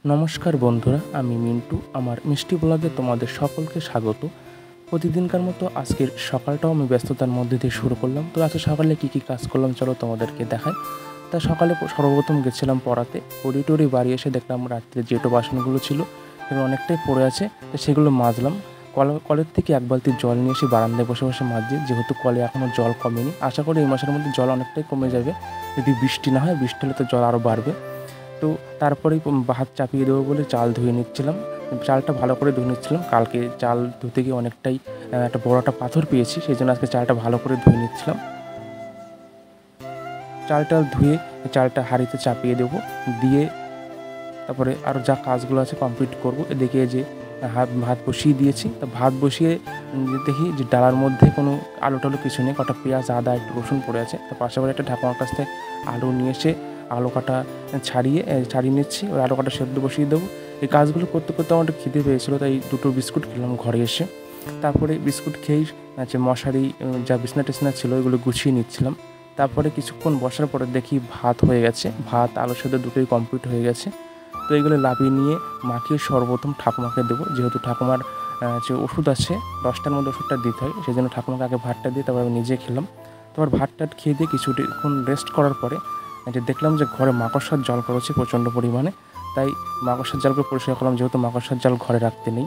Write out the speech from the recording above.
নমস্কার বন্ধুরা, আমি মিন্টু। আমার মিষ্টি ব্লগে তোমাদের সকলকে স্বাগত। প্রতিদিনকার মতো আজকের সকালটাও আমি ব্যস্ততার মধ্যে দিয়ে শুরু করলাম। তো আজকে সকালে কী কাজ করলাম চলো তোমাদেরকে দেখাই। তা সকালে সর্বপ্রথম গেছিলাম পড়াতে। পড়ি বাড়ি এসে দেখলাম রাত্রে যেটো বাসনগুলো ছিল সেগুলো অনেকটাই পড়ে আছে, তো সেগুলো মাজলাম। কলের থেকে এক বালতি জল নিয়ে এসে বারান্দায় বসে বসে মাজছি, যেহেতু কলে এখনও জল কমেনি। আশা করি এই মাসের মধ্যে জল অনেকটাই কমে যাবে। যদি বৃষ্টি না হয়, বৃষ্টি হলে তো জল আরও বাড়বে। তো তারপরেই ভাত চাপিয়ে দেবো বলে চাল ধুয়ে নিচ্ছিলাম। চালটা ভালো করে ধুয়ে নিচ্ছিলাম। কালকে চাল ধুতে গিয়ে অনেকটাই একটা বড় একটা পাথর পেয়েছি, সেই জন্য আজকে চালটা ভালো করে ধুয়ে নিচ্ছিলাম। চালটা ধুয়ে চালটা হাঁড়িতে চাপিয়ে দেবো, দিয়ে তারপরে আরও যা কাজগুলো আছে কমপ্লিট করব। এদিকে যে ভাত বসিয়ে দিয়েছি, তা ভাত বসিয়ে দেখি যে ডালার মধ্যে কোনো আলু টালু কিছু নেই, কটা পেঁয়াজ, আদা, একটু রসুন পড়ে আছে। তো পাশে বাড়ি একটা ঠাকুমার কাছ থেকে আলু নিয়ে এসে আলু কাটা ছাড়িয়ে নিচ্ছি, ওই আলু কাটা সেদ্ধ বসিয়ে দেবো। এই কাজগুলো করতে করতে আমার একটু খিদে পেয়েছিলো, তাই দুটো বিস্কুট খেলাম ঘরে এসে। তারপরে বিস্কুট খেয়েই যে মশারি যা বিছনা টিছনা ছিল ওইগুলো গুছিয়ে নিচ্ছিলাম। তারপরে কিছুক্ষণ বসার পরে দেখি ভাত হয়ে গেছে, ভাত আলু সেদ্ধ দুটোই কমপ্লিট হয়ে গেছে। তো এইগুলো লাবিয়ে নিয়ে মাখিয়ে সর্বপ্রথম ঠাকুমাকে দেবো, যেহেতু ঠাকুমার যে ওষুধ আছে 10টার মধ্যে ওষুধটা দিতে হয়, সেই জন্য ঠাকুমাকে আগে ভাতটা দিয়ে তারপর আমি নিজে খেলাম। তারপর ভাতটা খেয়ে দিয়ে কিছুক্ষণ রেস্ট করার পরে যে দেখলাম যে ঘরে মাকড়সার জল করেছে প্রচণ্ড পরিমাণে, তাই মাকড়সার জালগুলো পরিষ্কার করলাম, যেহেতু মাকড়সার জাল ঘরে রাখতে নেই।